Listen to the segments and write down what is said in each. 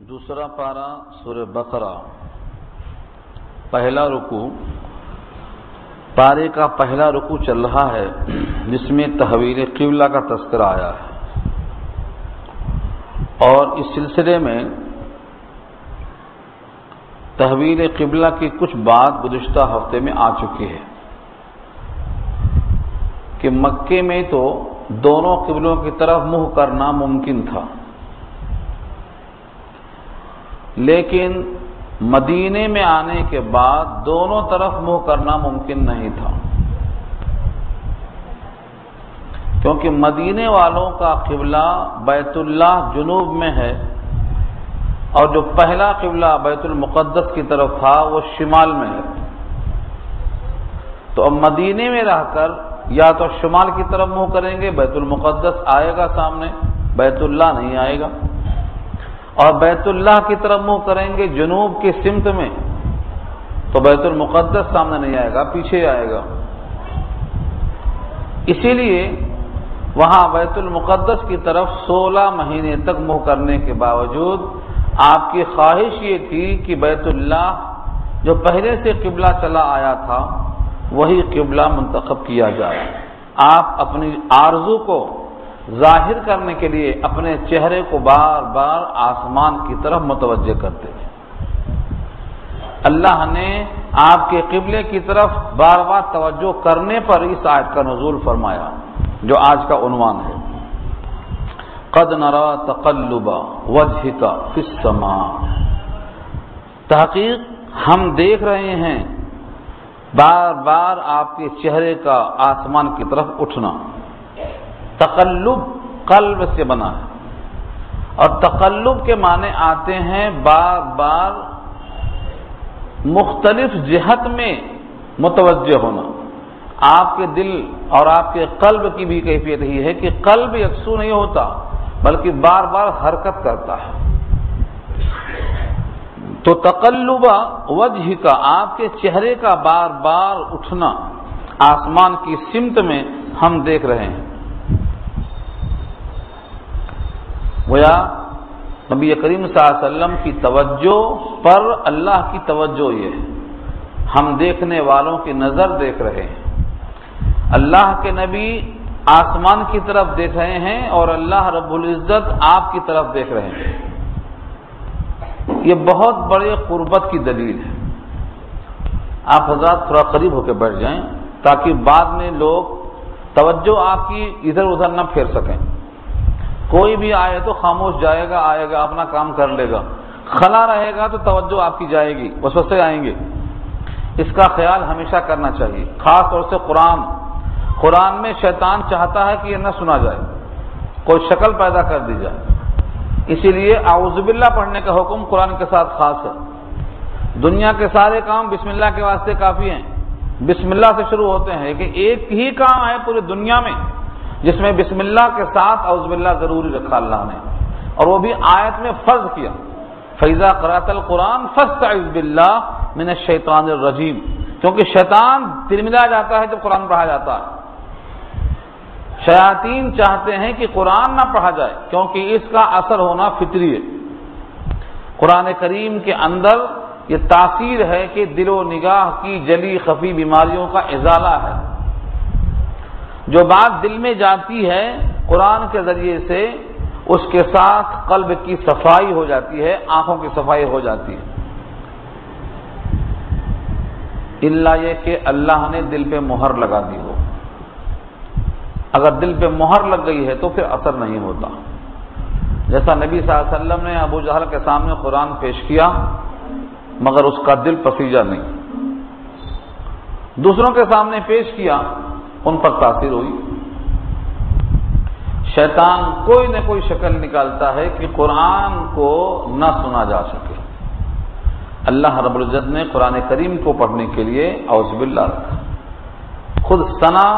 دوسرا پارہ سورہ بقرہ، پہلا رکوع۔ پارے کا پہلا رکوع چل رہا ہے جس میں تحویل قبلہ کا تذکرہ آیا ہے، اور اس سلسلے میں تحویل قبلہ کی کچھ بات گزشتہ ہفتے میں آ چکی ہے کہ مکے میں تو دونوں قبلوں کی طرف منہ کرنا ممکن تھا، لیکن مدینے میں آنے کے بعد دونوں طرف منہ کرنا ممکن نہیں تھا، کیونکہ مدینے والوں کا قبلہ بیت اللہ جنوب میں ہے اور جو پہلا قبلہ بیت المقدس کی طرف تھا وہ شمال میں ہے۔ تو اب مدینے میں رہ کر یا تو شمال کی طرف منہ کریں گے، بیت المقدس آئے گا سامنے، بیت اللہ نہیں آئے گا، اور بیت اللہ کی طرف منہ کریں گے جنوب کی سمت میں تو بیت المقدس سامنے نہیں آئے گا، پیچھے آئے گا۔ اسی لیے وہاں بیت المقدس کی طرف 16 مہینے تک منہ کرنے کے باوجود آپ کی خواہش یہ تھی کہ بیت اللہ جو پہلے سے قبلہ چلا آیا تھا وہی قبلہ منتخب کیا جائے۔ آپ اپنی آرزو کو ظاہر کرنے کے لیے اپنے چہرے کو بار بار آسمان کی طرف متوجہ کرتے ہیں۔ اللہ نے آپ کے قبلے کی طرف بار بار توجہ کرنے پر اس آیت کا نزول فرمایا جو آج کا عنوان ہے، قد نرى تقلب وجهك في السماء۔ تحقیق ہم دیکھ رہے ہیں بار بار آپ کے چہرے کا آسمان کی طرف اٹھنا۔ تقلب قلب سے بنا ہے، اور تقلب کے معنی آتے ہیں بار بار مختلف جہت میں متوجہ ہونا۔ آپ کے دل اور آپ کے قلب کی بھی کیفیت یہ ہے کہ قلب یکسو نہیں ہوتا بلکہ بار بار حرکت کرتا ہے۔ تو تقلب وجہ کا آپ کے چہرے کا بار بار اٹھنا آسمان کی سمت میں ہم دیکھ رہے ہیں۔ گویا نبی کریم صلی اللہ علیہ وسلم کی توجہ پر اللہ کی توجہ یہ ہے، ہم دیکھنے والوں کی نظر دیکھ رہے ہیں۔ اللہ کے نبی آسمان کی طرف دیکھ رہے ہیں اور اللہ رب العزت آپ کی طرف دیکھ رہے ہیں۔ یہ بہت بڑے قربت کی دلیل ہے۔ آپ حضرات تھوڑا قریب ہو کے بیٹھ جائیں تاکہ بعد میں لوگ توجہ آپ کی ادھر ادھر نہ پھیر سکیں۔ کوئی بھی آئے تو خاموش جائے گا، آئے گا اپنا کام کر لے گا، خلا رہے گا تو توجہ آپ کی جائے گی، وسوسے آئیں گے۔ اس کا خیال ہمیشہ کرنا چاہیے، خاص طور سے قرآن میں شیطان چاہتا ہے کہ یہ نہ سنا جائے، کوئی شکل پیدا کر دی جائے، اسی لیے اعوذ باللہ پڑھنے کا حکم قرآن کے ساتھ خاص ہے۔ دنیا کے سارے کام بسم اللہ کے واسطے کافی ہیں، بسم اللہ سے شروع ہوتے ہیں، لیکن ایک ہی کام ہے پوری دنیا میں جس میں بسم اللہ کے ساتھ اعوذ باللہ ضروری رکھا اللہ نے، اور وہ بھی آیت میں فرض کیا، فَإِذَا قَرَأْتَ الْقُرْآنَ فَاسْتَعِذْ بِاللَّهِ مِنَ الشَّيْطَانِ الرَّجِيمِ، کیونکہ شیطان ترملا جاتا ہے جب قرآن پڑھا جاتا ہے۔ شیاطین چاہتے ہیں کہ قرآن نہ پڑھا جائے کیونکہ اس کا اثر ہونا فطری ہے۔ قرآن کریم کے اندر یہ تاثیر ہے کہ دل و نگاہ کی جلی خفی بیماریوں کا ازالہ ہے۔ جو بات دل میں جاتی ہے قرآن کے ذریعے سے اس کے ساتھ قلب کی صفائی ہو جاتی ہے، آنکھوں کی صفائی ہو جاتی ہے، الا یہ کہ اللہ نے دل پہ مہر لگا دی ہو۔ اگر دل پہ مہر لگ گئی ہے تو پھر اثر نہیں ہوتا۔ جیسا نبی صلی اللہ علیہ وسلم نے ابو جہل کے سامنے قرآن پیش کیا مگر اس کا دل پسیجا نہیں، دوسروں کے سامنے پیش کیا ان پر تاثیر ہوئی۔ شیطان کوئی نہ کوئی شکل نکالتا ہے کہ قرآن کو نہ سنا جا سکے۔ اللہ رب العزت نے قرآن کریم کو پڑھنے کے لیے اعوذ باللہ رکھا۔ خود ثنا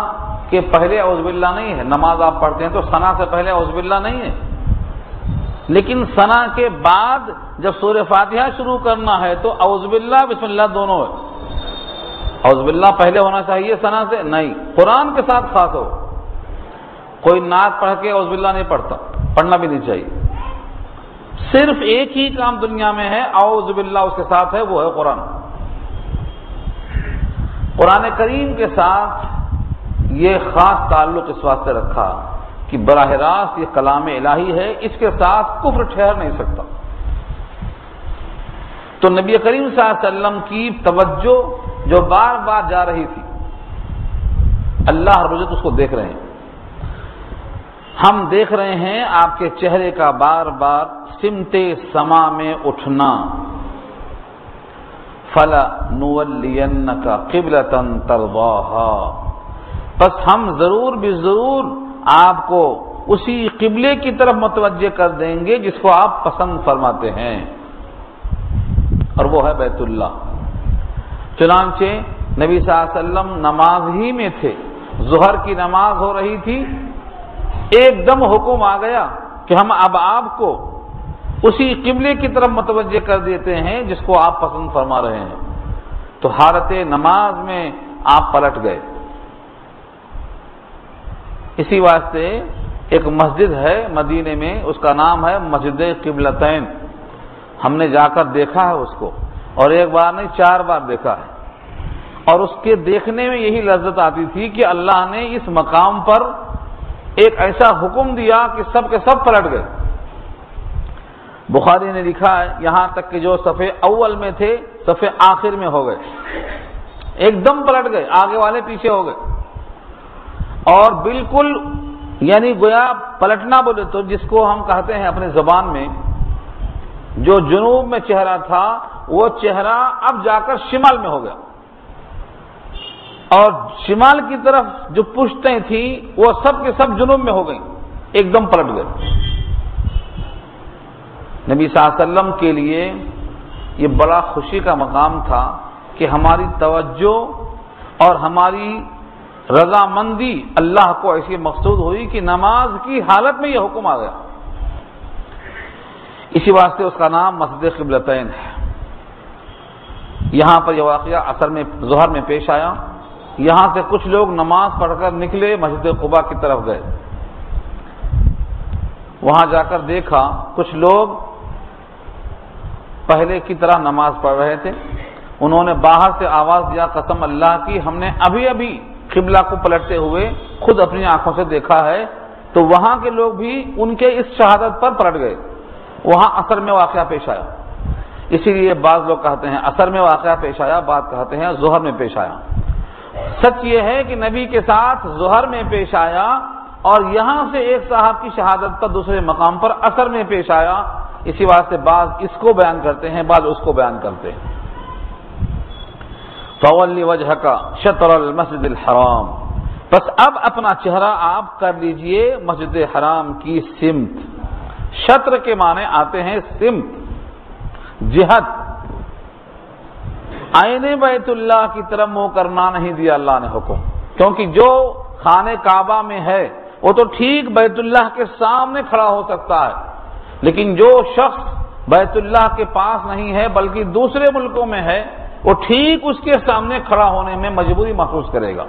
کے پہلے اعوذ باللہ نہیں ہے، نماز آپ پڑھتے ہیں تو ثنا سے پہلے اعوذ باللہ نہیں ہے، لیکن ثنا کے بعد جب سورہ فاتحہ شروع کرنا ہے تو اعوذ باللہ بسم اللہ دونوں ہے۔ اعوذ باللہ پہلے ہونا چاہیے ثنا سے نہیں، قرآن کے ساتھ خاص ہو۔ کوئی نعت پڑھ کے اعوذ باللہ نہیں پڑھتا، پڑھنا بھی نہیں چاہیے۔ صرف ایک ہی کام دنیا میں ہے، اعوذ باللہ اس کے ساتھ ہے، وہ ہے قرآن۔ قرآن کریم کے ساتھ یہ خاص تعلق اس واسطے رکھا کہ براہ راست یہ کلام الہی ہے، اس کے ساتھ کفر ٹھہر نہیں سکتا۔ تو نبی کریم صلی اللہ علیہ وسلم کی توجہ جو بار بار جا رہی تھی، اللہ رب العزت اس کو دیکھ رہے ہیں۔ ہم دیکھ رہے ہیں آپ کے چہرے کا بار بار سمت سما میں اٹھنا، فَلَنُوَلِّيَنَّكَ قِبْلَةً تَرْضَاهَا، پس ہم ضرور بھی ضرور آپ کو اسی قبلے کی طرف متوجہ کر دیں گے جس کو آپ پسند فرماتے ہیں، اور وہ ہے بیت اللہ۔ چنانچہ نبی صلی اللہ علیہ وسلم نماز ہی میں تھے، ظہر کی نماز ہو رہی تھی، ایک دم حکم آ گیا کہ ہم اب آپ کو اسی قبلے کی طرف متوجہ کر دیتے ہیں جس کو آپ پسند فرما رہے ہیں۔ تو حالت نماز میں آپ پلٹ گئے۔ اسی واسطے ایک مسجد ہے مدینے میں، اس کا نام ہے مسجد قبلتین۔ ہم نے جا کر دیکھا ہے اس کو، اور ایک بار نہیں 4 بار دیکھا ہے، اور اس کے دیکھنے میں یہی لذت آتی تھی کہ اللہ نے اس مقام پر ایک ایسا حکم دیا کہ سب کے سب پلٹ گئے۔ بخاری نے لکھا ہے یہاں تک کہ جو صفحے اول میں تھے صفحے آخر میں ہو گئے، ایک دم پلٹ گئے، آگے والے پیچھے ہو گئے، اور بالکل یعنی گویا پلٹنا بولے تو جس کو ہم کہتے ہیں اپنے زبان میں، جو جنوب میں چہرہ تھا وہ چہرہ اب جا کر شمال میں ہو گیا، اور شمال کی طرف جو پشتیں تھیں وہ سب کے سب جنوب میں ہو گئیں، ایک دم پلٹ گئے۔ نبی صلی اللہ علیہ وسلم کے لیے یہ بڑا خوشی کا مقام تھا کہ ہماری توجہ اور ہماری رضامندی اللہ کو ایسی مقصود ہوئی کہ نماز کی حالت میں یہ حکم آ گیا۔ اسی واسطے اس کا نام مسجد قبلتین ہے۔ یہاں پر یہ واقعہ اثر میں ظہر میں پیش آیا، یہاں سے کچھ لوگ نماز پڑھ کر نکلے، مسجد قباء کی طرف گئے، وہاں جا کر دیکھا کچھ لوگ پہلے کی طرح نماز پڑھ رہے تھے، انہوں نے باہر سے آواز دیا قسم اللہ کی ہم نے ابھی ابھی قبلہ کو پلٹتے ہوئے خود اپنی آنکھوں سے دیکھا ہے، تو وہاں کے لوگ بھی ان کے اس شہادت پر پلٹ گئے، وہاں اثر میں واقعہ پیش آیا۔ اسی لیے بعض لوگ کہتے ہیں اثر میں واقعہ پیش آیا، بعض کہتے ہیں ظہر میں پیش آیا۔ سچ یہ ہے کہ نبی کے ساتھ ظہر میں پیش آیا، اور یہاں سے ایک صاحب کی شہادت پر دوسرے مقام پر اثر میں پیش آیا، اسی واسطے بعض اس کو بیان کرتے ہیں، بعض اس کو بیان کرتے ہیں۔ فَوَلِّ وَجْهَكَ شَطْرَ الْمَسْجِدِ الْحَرَامِ، بس اب اپنا چہرہ آپ کر لیجئے مسجد حرام کی سمت۔ شطر کے معنی آتے ہیں سمت، جہت۔ آئین بیت اللہ کی طرف منہ کرنا نہیں دیا اللہ نے حکم، کیونکہ جو خانہ کعبہ میں ہے وہ تو ٹھیک بیت اللہ کے سامنے کھڑا ہو سکتا ہے، لیکن جو شخص بیت اللہ کے پاس نہیں ہے بلکہ دوسرے ملکوں میں ہے، وہ ٹھیک اس کے سامنے کھڑا ہونے میں مجبوری محسوس کرے گا۔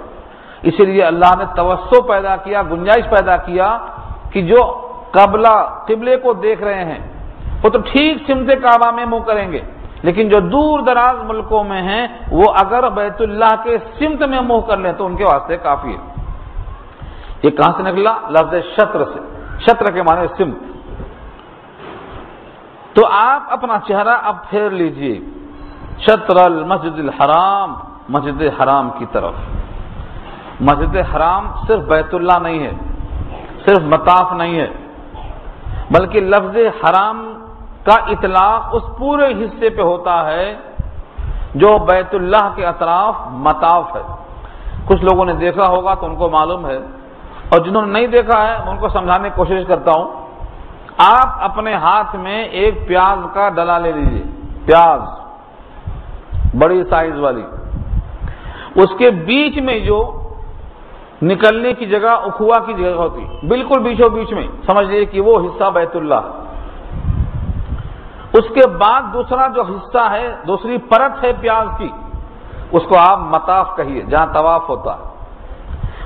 اسی لیے اللہ نے توسع پیدا کیا، گنجائش پیدا کیا کہ جو قبلے کو دیکھ رہے ہیں وہ تو ٹھیک سمت کعبہ میں منہ کریں گے، لیکن جو دور دراز ملکوں میں ہیں وہ اگر بیت اللہ کے سمت میں منہ کر لیں تو ان کے واسطے کافی ہے۔ یہ کہاں سے نکلا؟ لفظ شطر سے، شطر کے معنی سمت۔ تو آپ اپنا چہرہ اب پھیر لیجئے شطر المسجد الحرام، مسجد حرام کی طرف۔ مسجد حرام صرف بیت اللہ نہیں ہے، صرف مطاف نہیں ہے، بلکہ لفظ حرام کا اطلاق اس پورے حصے پہ ہوتا ہے جو بیت اللہ کے اطراف مطاف ہے۔ کچھ لوگوں نے دیکھا ہوگا تو ان کو معلوم ہے، اور جنہوں نے نہیں دیکھا ہے ان کو سمجھانے کی کوشش کرتا ہوں۔ آپ اپنے ہاتھ میں ایک پیاز کا ڈلا لے لیجیے، پیاز بڑی سائز والی، اس کے بیچ میں جو نکلنے کی جگہ اخوا کی جگہ ہوتی، بالکل بیچوں بیچ میں سمجھ لیجیے کہ وہ حصہ بیت اللہ۔ اس کے بعد دوسرا جو حصہ ہے، دوسری پرت ہے پیاز کی، اس کو آپ مطاف کہیے، جہاں طواف ہوتا ہے۔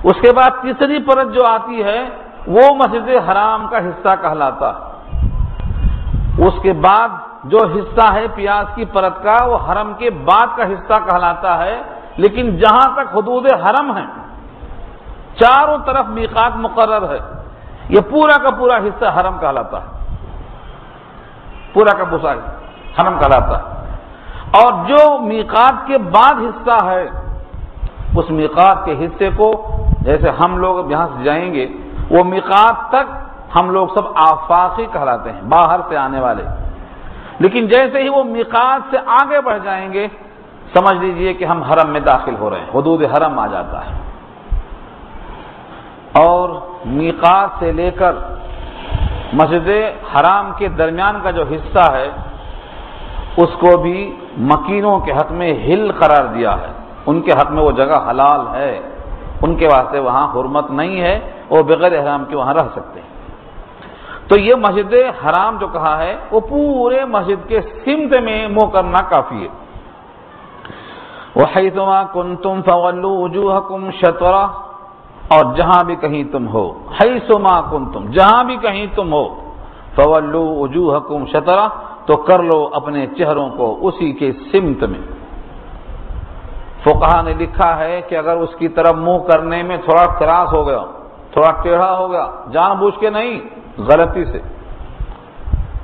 اس کے بعد تیسری پرت جو آتی ہے وہ مسجد حرام کا حصہ کہلاتا ہے۔ اس کے بعد جو حصہ ہے پیاز کی پرت کا وہ حرم کے بعد کا حصہ کہلاتا ہے، لیکن جہاں تک حدود حرم ہیں چاروں طرف میقات مقرر ہے، یہ پورا کا پورا حصہ حرم کہلاتا ہے، پورا کا پورا حرم کہلاتا ہے۔ اور جو میقات کے بعد حصہ ہے اس میقات کے حصے کو، جیسے ہم لوگ یہاں سے جائیں گے وہ میقات تک ہم لوگ سب آفاقی کہلاتے ہیں، باہر سے آنے والے، لیکن جیسے ہی وہ میقات سے آگے بڑھ جائیں گے سمجھ لیجئے کہ ہم حرم میں داخل ہو رہے ہیں، حدود حرم آ جاتا ہے۔ اور میقات سے لے کر مسجد حرام کے درمیان کا جو حصہ ہے اس کو بھی مکینوں کے حق میں حل قرار دیا ہے، ان کے حق میں وہ جگہ حلال ہے، ان کے واسطے وہاں حرمت نہیں ہے، وہ بغیر احرام کے وہاں رہ سکتے ہیں۔ تو یہ مسجد حرام جو کہا ہے وہ پورے مسجد کے سمت میں منہ کرنا کافی ہے۔ وَحَيْثُمَا كُنْتُمْ فَوَلُّوا وُجُوهَكُمْ شَطْرَهُ، اور جہاں بھی کہیں تم ہو، حَيْثُمَا كُنْتُمْ، جہاں بھی کہیں تم ہو، فَوَلُّوا وُجُوهَكُمْ شَطْرَهُ، تو کر لو اپنے چہروں کو اسی کے سمت میں۔ فقہا نے لکھا ہے کہ اگر اس کی طرف منہ کرنے میں تھوڑا کراس ہو گیا، تھوڑا ٹیڑھا ہو گیا، جان بوجھ کے نہیں، غلطی سے،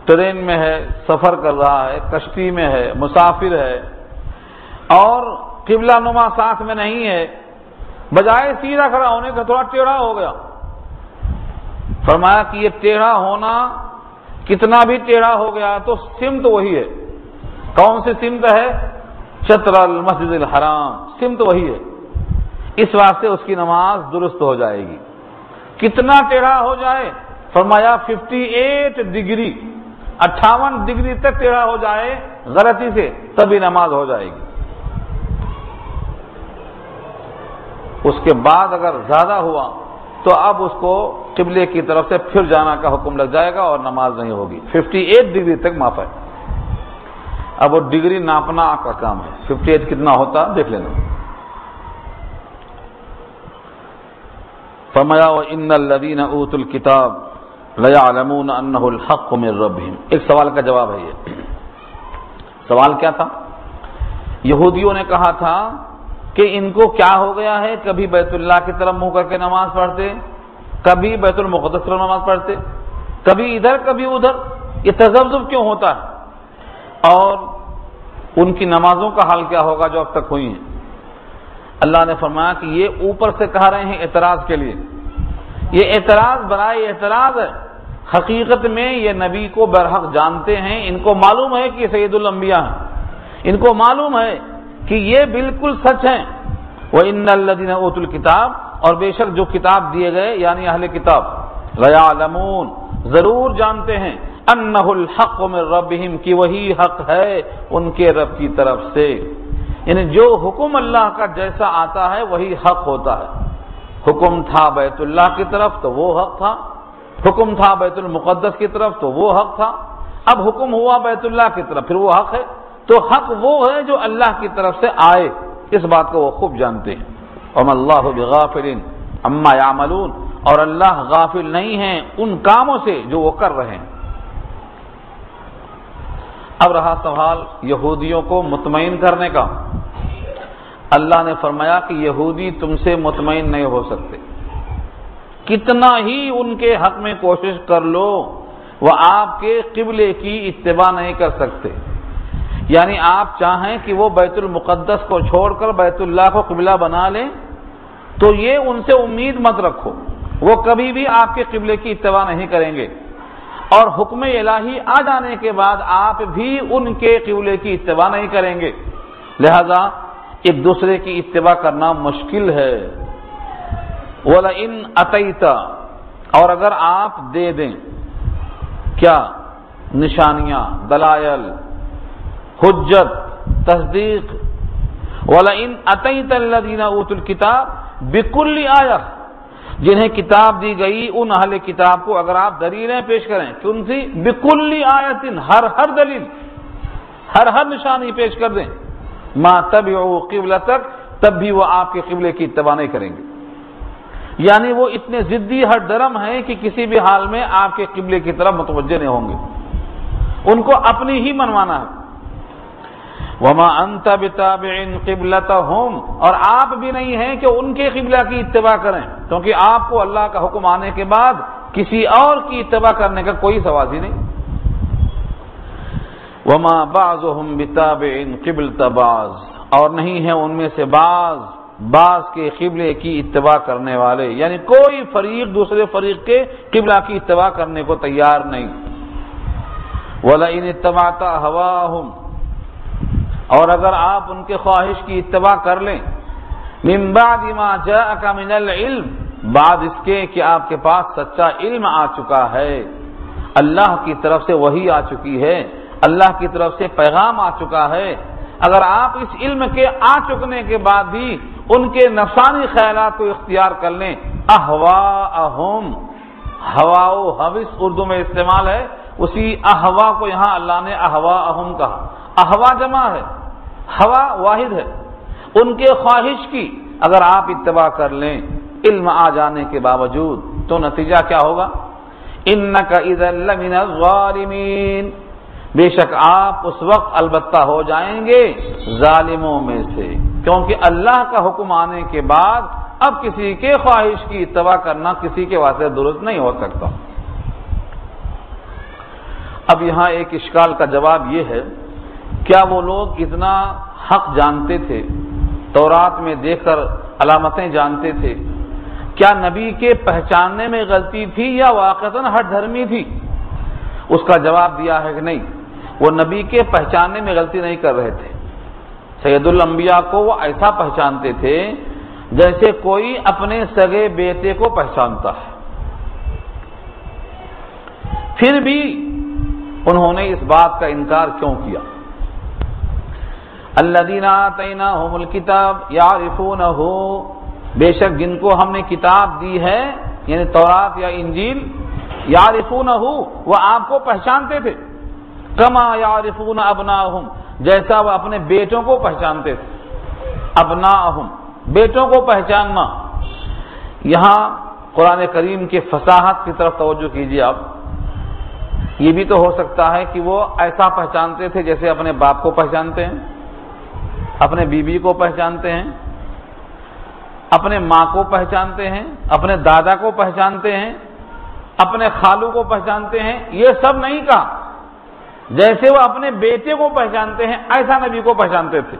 ٹرین میں ہے، سفر کر رہا ہے، کشتی میں ہے، مسافر ہے، اور قبلہ نما ساتھ میں نہیں ہے، بجائے سیدھا کھڑا ہونے کا تھوڑا ٹیڑھا ہو گیا۔ فرمایا کہ یہ ٹیڑھا ہونا کتنا بھی ٹیڑھا ہو گیا تو سمت وہی ہے۔ کون سی سمت ہے؟ شطر المسجد الحرام، سمت وہی ہے، اس واسطے اس کی نماز درست ہو جائے گی۔ کتنا ٹیڑھا ہو جائے؟ فرمایا 58 ڈگری، 58 ڈگری تک ٹیڑھا ہو جائے غلطی سے تبھی نماز ہو جائے گی۔ اس کے بعد اگر زیادہ ہوا تو اب اس کو قبلے کی طرف سے پھر جانا کا حکم لگ جائے گا اور نماز نہیں ہوگی۔ 58 ڈگری تک معاف ہے۔ اب وہ ڈگری ناپنا آپ کا کام ہے، 58 کتنا ہوتا دیکھ لینا۔ فرمایا وَإِنَّ الَّذِينَ أُوتُوا الْكِتَابَ لَيَعْلَمُونَ أَنَّهُ الْحَقُّ مِنْ رَبِّهِمْ۔ ایک سوال کا جواب ہے یہ۔ سوال کیا تھا؟ یہودیوں نے کہا تھا کہ ان کو کیا ہو گیا ہے، کبھی بیت اللہ کی طرف منہ کر کے نماز پڑھتے، کبھی بیت المقدس طرف نماز پڑھتے، کبھی ادھر کبھی ادھر، یہ تذبذب کیوں ہوتا ہے؟ اور ان کی نمازوں کا حال کیا ہوگا جو اب تک ہوئی ہیں؟ اللہ نے فرمایا کہ یہ اوپر سے کہہ رہے ہیں اعتراض کے لیے، یہ اعتراض برائے اعتراض ہے، حقیقت میں یہ نبی کو برحق جانتے ہیں، ان کو معلوم ہے کہ سید الانبیاء ہیں، ان کو معلوم ہے کہ یہ بالکل سچ ہیں۔ وَإِنَّ الَّذِينَ أُوتُوا الْكِتَابَ، اور بے شک جو کتاب دیے گئے یعنی اہل کتاب، لَيَعْلَمُونَ، ضرور جانتے ہیں، أَنَّهُ الْحَقُّ مِنْ رَبِّهِمْ، کہ وہی حق ہے ان کے رب کی طرف سے، یعنی جو حکم اللہ کا جیسا آتا ہے وہی حق ہوتا ہے۔ حکم تھا بیت اللہ کی طرف تو وہ حق تھا، حکم تھا بیت المقدس کی طرف تو وہ حق تھا، اب حکم ہوا بیت اللہ کی طرف پھر وہ حق ہے، تو حق وہ ہے جو اللہ کی طرف سے آئے، اس بات کو وہ خوب جانتے ہیں۔ وَمَا اللَّهُ بِغَافِلٍ عَمَّا يَعْمَلُونَ، اور اللہ غافل نہیں ہے ان کاموں سے جو وہ کر رہے ہیں۔ اب رہا سوال یہودیوں کو مطمئن کرنے کا۔ اللہ نے فرمایا کہ یہودی تم سے مطمئن نہیں ہو سکتے، کتنا ہی ان کے حق میں کوشش کر لو وہ آپ کے قبلے کی اتباع نہیں کر سکتے، یعنی آپ چاہیں کہ وہ بیت المقدس کو چھوڑ کر بیت اللہ کو قبلہ بنا لیں تو یہ ان سے امید مت رکھو، وہ کبھی بھی آپ کے قبلے کی اتباع نہیں کریں گے، اور حکم الہی آ جانے کے بعد آپ بھی ان کے قبلے کی اتباع نہیں کریں گے، لہذا ایک دوسرے کی اتباع کرنا مشکل ہے۔ وَلَئِنْ أَتَيْتَ، اور اگر آپ دے دیں کیا؟ نشانیاں، دلائل، حجت، تصدیق۔ وَلَئِنْ أَتَيْتَ الَّذِينَ أُوتُوا الْكِتَابَ بِكُلِّ آیَةٍ، جنہیں کتاب دی گئی ان اہل کتاب کو اگر آپ دلیلیں پیش کریں، کون سی؟ بِكُلِّ آیَةٍ، ہر دلیل، ہر نشانی پیش کر دیں، مَا تَبِعُوا قِبْلَتَكَ، تب بھی وہ آپ کے قبلے کی اتباع نہیں کریں گے، یعنی وہ اتنے ضدی ہر درم ہیں کہ کسی بھی حال میں آپ کے قبلے کی طرف متوجہ نہیں ہوں گے۔ ان کو اپنی ہی منوانا ہے۔ وما انت بتابع قبلتهم، اور آپ بھی نہیں ہیں کہ ان کے قبلہ کی اتباع کریں، کیونکہ آپ کو اللہ کا حکم آنے کے بعد کسی اور کی اتباع کرنے کا کوئی سوال ہی نہیں۔ وما بعضهم بتابع قبلة بعض، اور نہیں ہے ان میں سے بعض کے قبلے کی اتباع کرنے والے، یعنی کوئی فریق دوسرے فریق کے قبلہ کی اتباع کرنے کو تیار نہیں۔ وَلَئِنِ اتَّبَعْتَ أَهْوَاءَهُمْ، اور اگر آپ ان کے خواہش کی اتباع کر لیں، مِن بَعْدِ مَا جَاءَكَ مِنَ الْعِلْمِ، بعد اس کے کہ آپ کے پاس سچا علم آ چکا ہے، اللہ کی طرف سے وحی آ چکی ہے، اللہ کی طرف سے پیغام آ چکا ہے، اگر آپ اس علم کے آ چکنے کے بعد بھی ان کے نفسانی خیالات کو اختیار کر لیں، احواءہم، ہوا و حوث اردو میں استعمال ہے، اسی احوا کو یہاں اللہ نے احواءہم کہا۔ احوا جمع ہے، ہوا واحد ہے، ان کے خواہش کی اگر آپ اتباع کر لیں علم آ جانے کے باوجود، تو نتیجہ کیا ہوگا؟ انک اذا لمن الظالمین، بے شک آپ اس وقت البتہ ہو جائیں گے ظالموں میں سے، کیونکہ اللہ کا حکم آنے کے بعد اب کسی کے خواہش کی اتباع کرنا کسی کے واسطے درست نہیں ہو سکتا۔ اب یہاں ایک اشکال کا جواب یہ ہے، کیا وہ لوگ اتنا حق جانتے تھے، تورات میں دیکھ کر علامتیں جانتے تھے، کیا نبی کے پہچاننے میں غلطی تھی یا واقعتاً ہٹ دھرمی تھی؟ اس کا جواب دیا ہے کہ نہیں، وہ نبی کے پہچاننے میں غلطی نہیں کر رہے تھے۔ سید الانبیاء کو وہ ایسا پہچانتے تھے جیسے کوئی اپنے سگے بیٹے کو پہچانتا ہے، پھر بھی انہوں نے اس بات کا انکار کیوں کیا؟ الذین آتیناہم الکتاب یعرفونہ، بے شک جن کو ہم نے کتاب دی ہے یعنی تورات یا انجیل، یعرفونہ وہ آپ کو پہچانتے تھے، کما یعرفون ابناہم جیسا وہ اپنے بیٹوں کو پہچانتے تھے۔ ابناہم بیٹوں کو پہچاننا، یہاں قرآن کریم کے فصاحت کی طرف توجہ کیجیے آپ۔ یہ بھی تو ہو سکتا ہے کہ وہ ایسا پہچانتے تھے جیسے اپنے باپ کو پہچانتے ہیں، اپنے بیوی کو پہچانتے ہیں، اپنے ماں کو پہچانتے ہیں، اپنے دادا کو پہچانتے ہیں، اپنے خالو کو پہچانتے ہیں۔ یہ سب نہیں کہا، جیسے وہ اپنے بیٹے کو پہچانتے ہیں ایسا نبی کو پہچانتے تھے۔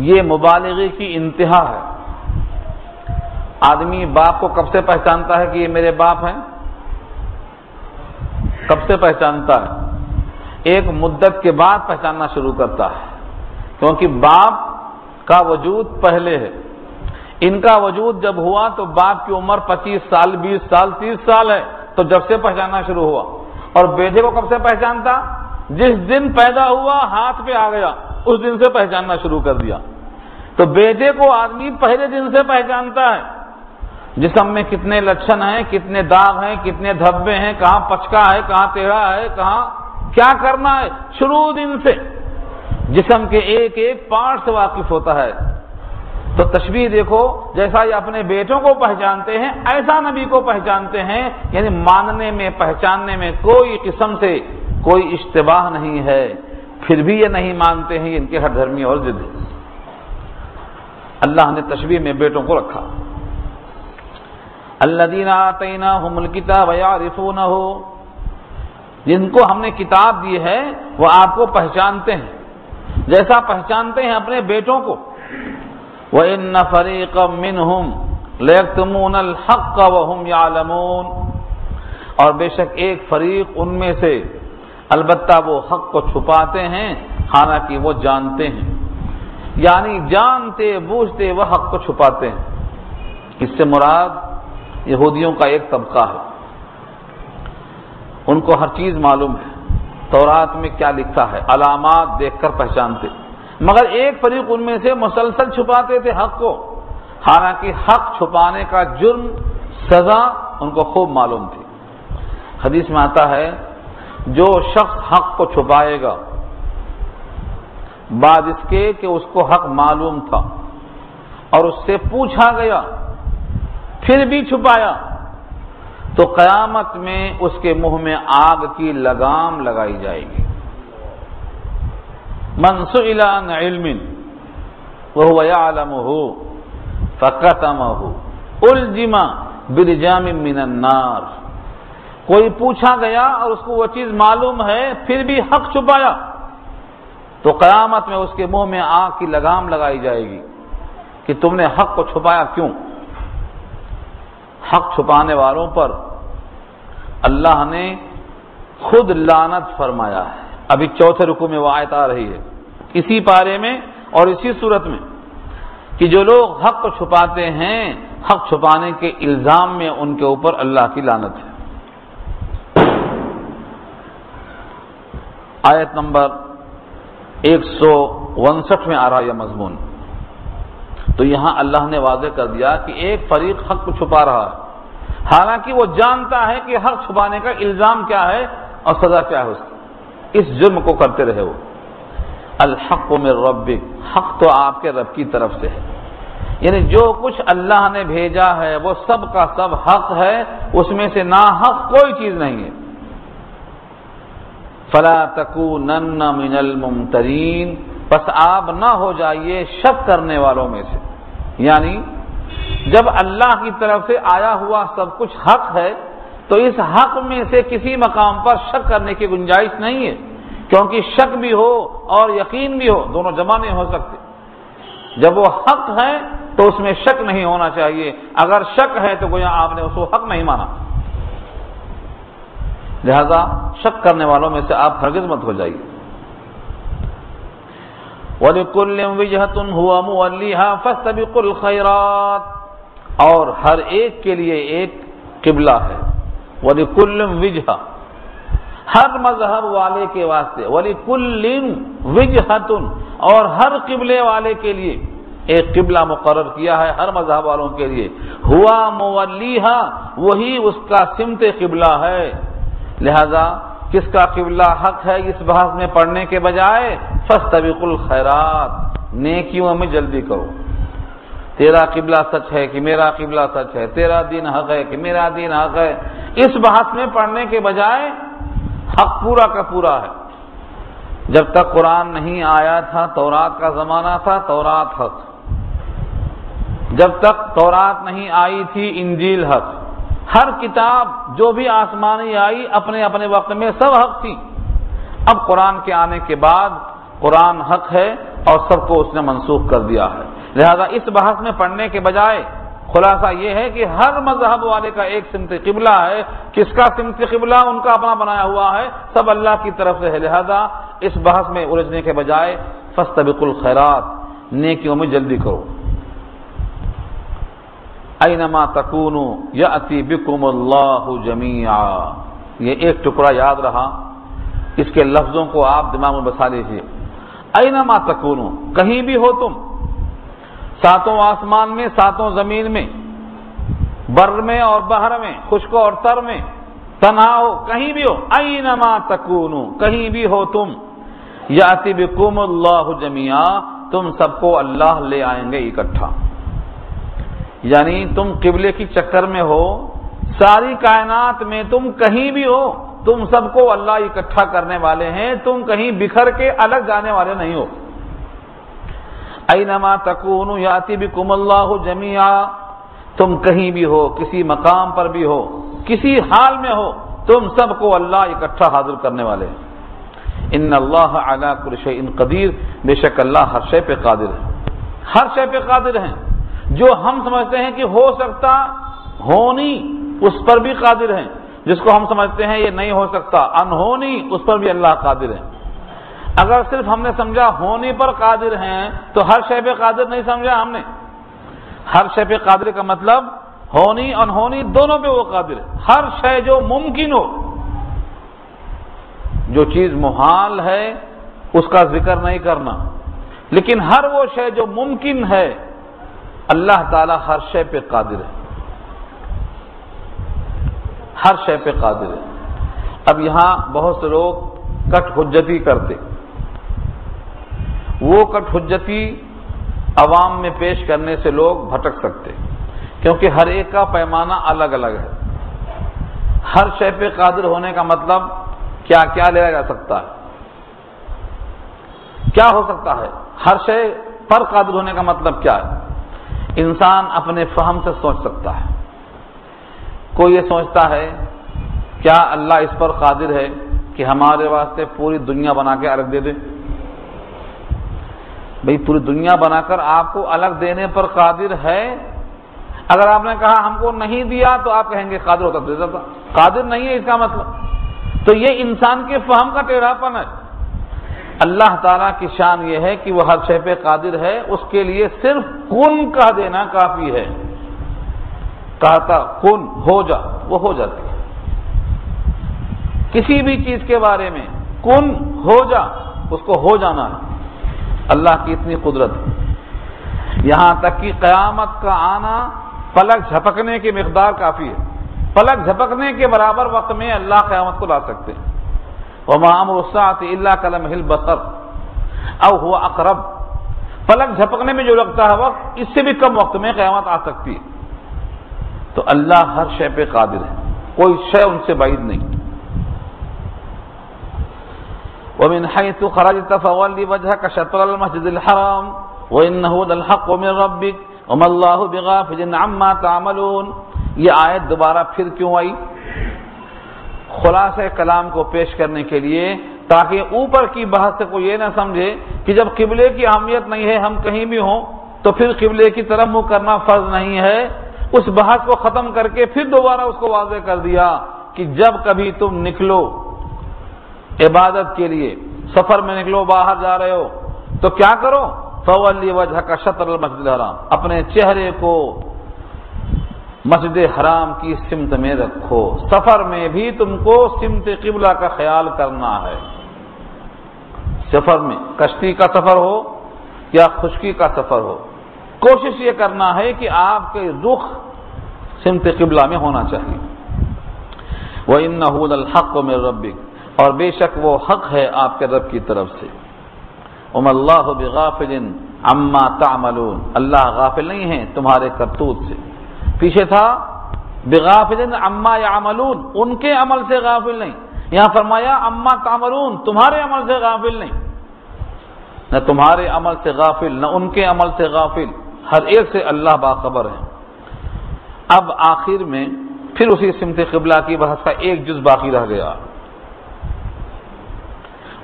یہ مبالغے کی انتہا ہے۔ آدمی باپ کو کب سے پہچانتا ہے کہ یہ میرے باپ ہیں؟ کب سے پہچانتا ہے؟ ایک مدت کے بعد پہچاننا شروع کرتا ہے، کیونکہ باپ کا وجود پہلے ہے۔ ان کا وجود جب ہوا تو باپ کی عمر 25 سال 20 سال 30 سال ہے، تو جب سے پہچاننا شروع ہوا۔ اور بیٹے کو کب سے پہچانتا؟ جس دن پیدا ہوا ہاتھ پہ آ گیا اس دن سے پہچاننا شروع کر دیا۔ تو بیٹے کو آدمی پہلے دن سے پہچانتا ہے، جسم میں کتنے لچھن ہیں، کتنے داغ ہیں، کتنے دھبے ہیں، کہاں پچکا ہے، کہاں ٹیڑھا ہے، کہاں کیا کرنا ہے، شروع دن سے جسم کے ایک ایک پارٹ سے واقف ہوتا ہے۔ تو تشبیہ دیکھو، جیسا یہ اپنے بیٹوں کو پہچانتے ہیں ایسا نبی کو پہچانتے ہیں، یعنی ماننے میں پہچاننے میں کوئی قسم سے کوئی اشتباہ نہیں ہے، پھر بھی یہ نہیں مانتے ہیں، ان کے ہر دھرمی اور ضد ہے۔ اللہ نے تشبیہ میں بیٹوں کو رکھا۔ الذین آتیناہم الکتاب یعرفونہ، جن کو ہم نے کتاب دی ہے وہ آپ کو پہچانتے ہیں جیسا پہچانتے ہیں اپنے بیٹوں کو۔ وَإِنَّ فَرِيقًا مِّنْهُمْ لَيَكْتُمُونَ الْحَقَّ وَهُمْ يَعْلَمُونَ، اور بے شک ایک فریق ان میں سے البتہ وہ حق کو چھپاتے ہیں حالانکہ وہ جانتے ہیں، یعنی جانتے بوجھتے وہ حق کو چھپاتے ہیں۔ اس سے مراد یہودیوں کا ایک طبقہ ہے، ان کو ہر چیز معلوم ہے، تورات میں کیا لکھا ہے علامات دیکھ کر پہچانتے، مگر ایک فریق ان میں سے مسلسل چھپاتے تھے حق کو، حالانکہ حق چھپانے کا جرم سزا ان کو خوب معلوم تھی۔ حدیث میں آتا ہے جو شخص حق کو چھپائے گا بعد اس کے کہ اس کو حق معلوم تھا اور اس سے پوچھا گیا پھر بھی چھپایا، تو قیامت میں اس کے منہ میں آگ کی لگام لگائی جائے گی. من سئل عن علم وهو يعلمه فكتمه الجم برجام من النار. کوئی پوچھا گیا اور اس کو وہ چیز معلوم ہے پھر بھی حق چھپایا تو قیامت میں اس کے منہ میں آگ کی لگام لگائی جائے گی کہ تم نے حق کو چھپایا کیوں. حق چھپانے والوں پر اللہ نے خود لعنت فرمایا ہے. ابھی چوتھے رکوع میں وہ آیت آ رہی ہے اسی پارے میں اور اسی صورت میں کہ جو لوگ حق کو چھپاتے ہیں حق چھپانے کے الزام میں ان کے اوپر اللہ کی لعنت ہے. آیت نمبر 159 میں آ رہا یہ مضمون. تو یہاں اللہ نے واضح کر دیا کہ ایک فریق حق کو چھپا رہا ہے حالانکہ وہ جانتا ہے کہ حق چھپانے کا الزام کیا ہے اور سزا کیا ہے اس جرم کو کرتے رہے. وہ الحق من ربک، حق تو آپ کے رب کی طرف سے ہے، یعنی جو کچھ اللہ نے بھیجا ہے وہ سب کا سب حق ہے، اس میں سے ناحق کوئی چیز نہیں ہے. فلا تکونن من الممترین، بس آپ نہ ہو جائیے شک کرنے والوں میں سے. یعنی جب اللہ کی طرف سے آیا ہوا سب کچھ حق ہے تو اس حق میں سے کسی مقام پر شک کرنے کی گنجائش نہیں ہے، کیونکہ شک بھی ہو اور یقین بھی ہو، دونوں جمع نہیں ہو سکتے. جب وہ حق ہے تو اس میں شک نہیں ہونا چاہیے، اگر شک ہے تو گویا آپ نے اس کو حق نہیں مانا. لہذا شک کرنے والوں میں سے آپ ہرگز مت ہو جائیے. وَلِكُلٍّ وِجْهَةٌ هُوَ مُوَلِّيهَا فَاسْتَبِقُوا الْخَيْرَاتِ، اور ہر ایک کے لیے ایک قبلہ ہے. وَلِكُلٍّ وِجْهَةٌ، ہر مذہب والے کے واسطے. وَلِكُلٍّ وِجْهَةٌ، اور ہر قبلے والے کے لیے ایک قبلہ مقرر کیا ہے ہر مذہب والوں کے لیے. ہوا مولیہا، وہی اس کا سمت قبلہ ہے. لہذا کس کا قبلہ حق ہے اس بحث میں پڑھنے کے بجائے فاستبقوا الخیرات، نیکیوں میں جلدی کرو. تیرا قبلہ سچ ہے کہ میرا قبلہ سچ ہے، تیرا دین حق ہے کہ میرا دین حق ہے، اس بحث میں پڑھنے کے بجائے حق پورا کا پورا ہے. جب تک قرآن نہیں آیا تھا تورات کا زمانہ تھا، تورات حق. جب تک تورات نہیں آئی تھی انجیل حق. ہر کتاب جو بھی آسمانی آئی اپنے اپنے وقت میں سب حق تھی. اب قرآن کے آنے کے بعد قرآن حق ہے اور سب کو اس نے منسوخ کر دیا ہے. لہذا اس بحث میں پڑھنے کے بجائے خلاصہ یہ ہے کہ ہر مذہب والے کا ایک سمت قبلہ ہے. کس کا سمت قبلہ؟ ان کا اپنا بنایا ہوا ہے، سب اللہ کی طرف سے ہے. لہذا اس بحث میں الجھنے کے بجائے فاستبقوا الخیرات، نیکیوں میں جلدی کرو. اینما تکونوا یأتی بکم اللہ جمیعا، یہ ایک ٹکڑا یاد رہا، اس کے لفظوں کو آپ دماغ میں بسا لیجیے. اینما تکونوا، کہیں بھی ہو تم، ساتوں آسمان میں ساتوں زمین میں، بر میں اور بحر میں، خشک اور تر میں، تنہا ہو کہیں بھی ہو، اینما تکونوا، کہیں بھی ہو تم، یأتی بکم اللہ جمیعا، تم سب کو اللہ لے آئیں گے اکٹھا. یعنی تم قبلے کی چکر میں ہو، ساری کائنات میں تم کہیں بھی ہو، تم سب کو اللہ اکٹھا کرنے والے ہیں، تم کہیں بکھر کے الگ جانے والے نہیں ہو. اینما تکونوا یاتی بکم اللہ جمیعا، تم کہیں بھی ہو، کسی مقام پر بھی ہو، کسی حال میں ہو، تم سب کو اللہ اکٹھا حاضر کرنے والے ہیں. ان اللہ علی کل شیء قدیر، بے شک اللہ ہر شے پہ قادر ہے، ہر شے پہ قادر ہیں. جو ہم سمجھتے ہیں کہ ہو سکتا ہونی، اس پر بھی قادر ہیں. جس کو ہم سمجھتے ہیں یہ نہیں ہو سکتا انہونی، اس پر بھی اللہ قادر ہے. اگر صرف ہم نے سمجھا ہونے پر قادر ہیں تو ہر شے پہ قادر نہیں سمجھا ہم نے. ہر شے پہ قادر کا مطلب ہونی انہونی دونوں پہ وہ قادر ہے. ہر شے جو ممکن ہو، جو چیز محال ہے اس کا ذکر نہیں کرنا، لیکن ہر وہ شے جو ممکن ہے اللہ تعالی ہر شے پہ قادر ہے، ہر شے پہ قادر ہے. اب یہاں بہت سے لوگ کٹ حجتی کرتے، وہ کٹ حجتی عوام میں پیش کرنے سے لوگ بھٹک سکتے، کیونکہ ہر ایک کا پیمانہ الگ الگ ہے. ہر شے پہ قادر ہونے کا مطلب کیا کیا لیا جا سکتا ہے؟ کیا ہو سکتا ہے؟ ہر شے پر قادر ہونے کا مطلب کیا ہے؟ انسان اپنے فہم سے سوچ سکتا ہے۔ کوئی یہ سوچتا ہے کیا اللہ اس پر قادر ہے کہ ہمارے واسطے پوری دنیا بنا کے الگ دے دے؟ بھئی پوری دنیا بنا کر آپ کو الگ دینے پر قادر ہے؟ اگر آپ نے کہا ہم کو نہیں دیا تو آپ کہیں گے قادر ہوتا دے دیتا، قادر نہیں ہے اس کا مطلب۔ تو یہ انسان کے فہم کا ٹیڑھا پن ہے۔ اللہ تعالیٰ کی شان یہ ہے کہ وہ ہر شے پہ قادر ہے، اس کے لیے صرف کن کہہ دینا کافی ہے۔ کہتا کن ہو جا، وہ ہو جاتی ہے۔ کسی بھی چیز کے بارے میں کن ہو جا، اس کو ہو جانا ہے۔ اللہ کی اتنی قدرت ہے، یہاں تک کہ قیامت کا آنا پلک جھپکنے کی مقدار کافی ہے۔ پلک جھپکنے کے برابر وقت میں اللہ قیامت کو لا سکتے ہیں۔ وَمَا أَمْرُ السَّاعَةِ إِلَّا كَلَمْحِ الْبَصَرِ أَوْ هُوَ أَقْرَبُ، پلک جھپکنے میں جو لگتا ہے وقت، اس سے بھی کم وقت میں قیامت آ سکتی ہے۔ تو اللہ ہر شے پہ قادر ہے، کوئی شے ان سے بعید نہیں۔ وَمِنْ حَيْثُ خَرَجْتَ فَوَلِّ وَجْهَكَ شَطْرَ الْمَسْجِدِ الْحَرَامِ وَإِنَّهُ لَلْحَقُّ مِنْ رَبِّكَ وَمَا اللَّهُ بِغَافِلٍ عَمَّا تَعْمَلُونَ۔ یہ آیت دوبارہ پھر کیوں آئی؟ خلاصہ کلام کو پیش کرنے کے لیے، تاکہ اوپر کی بحث سے کوئی یہ نہ سمجھے کہ جب قبلے کی اہمیت نہیں ہے، ہم کہیں بھی ہوں تو پھر قبلے کی طرف منہ کرنا فرض نہیں ہے۔ اس بحث کو ختم کر کے پھر دوبارہ اس کو واضح کر دیا کہ جب کبھی تم نکلو عبادت کے لیے، سفر میں نکلو، باہر جا رہے ہو، تو کیا کرو؟ فَوَلِّ وَجْهَكَ شَطْرَ الْمَسْجِدِ الْحَرَامِ، اپنے چہرے کو مسجد حرام کی سمت میں رکھو۔ سفر میں بھی تم کو سمت قبلہ کا خیال کرنا ہے۔ سفر میں، کشتی کا سفر ہو یا خشکی کا سفر ہو، کوشش یہ کرنا ہے کہ آپ کے رخ سمت قبلہ میں ہونا چاہیے۔ وَإِنَّهُ لَلْحَقُّ مِنْ رَبِّكَ، اور بے شک وہ حق ہے آپ کے رب کی طرف سے۔ وَمَا اللَّهُ بِغَافِلٍ عَمَّا تَعْمَلُونَ، اللہ غافل نہیں ہے تمہارے کرتوت سے۔ پیچھے تھا بِغَافِلٍ عَمَّا يَعْمَلُونَ، ان کے عمل سے غافل نہیں، یہاں فرمایا عَمَّا تَعْمَلُونَ، تمہارے عمل سے غافل نہیں، نہ تمہارے عمل سے غافل نہ ان کے عمل سے غافل، ہر ایک سے اللہ باخبر ہے۔ اب آخر میں پھر اسی سمت قبلہ کی بحث کا ایک جز باقی رہ گیا۔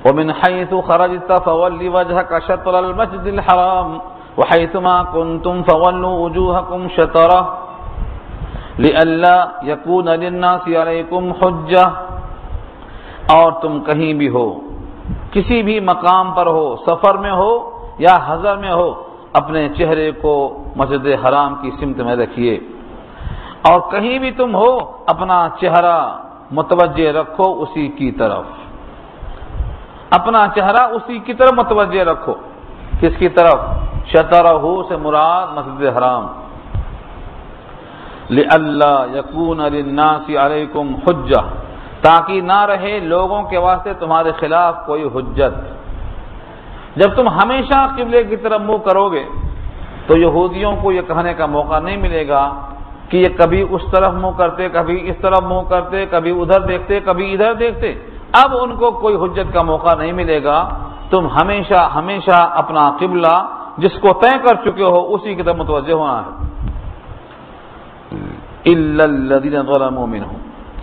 وَمِنْ حَيْثُ خَرَجْتَ فَوَلِّ وَجْهَكَ شَطْرَ الْمَسْجِدِ الْحَرَامِ وَحَيْثُ مَا كُنْتُمْ فَوَلُّوا وُجُوهَكُمْ شَطْرَهُ لِئَلَّا يَكُونَ لِلنَّاسِ عَلَيْكُمْ حُجَّةٌ، اور تم کہیں بھی ہو، کسی بھی مقام پر ہو، سفر میں ہو یا حضر میں ہو، اپنے چہرے کو مسجد حرام کی سمت میں رکھیے، اور کہیں بھی تم ہو اپنا چہرہ متوجہ رکھو اسی کی طرف، اپنا چہرہ اسی کی طرف متوجہ رکھو۔ کس کی طرف؟ شطرہ سے مراد مسجد حرام۔ لِأَلَّا يَكُونَ لِلنَّاسِ عَلَيْكُمْ حُجَّةٌ، تاکہ نہ رہے لوگوں کے واسطے تمہارے خلاف کوئی حجت۔ جب تم ہمیشہ قبلے کی طرف منہ کرو گے تو یہودیوں کو یہ کہنے کا موقع نہیں ملے گا کہ یہ کبھی اس طرف منہ کرتے، کبھی اس طرف منہ کرتے، کبھی ادھر دیکھتے، کبھی ادھر دیکھتے۔ اب ان کو کوئی حجت کا موقع نہیں ملے گا۔ تم ہمیشہ ہمیشہ اپنا قبلہ جس کو طے کر چکے ہو اسی کی طرف متوجہ ہونا ہے۔ إِلَّا الَّذِينَ ظَلَمُوا مِنْهُمْ،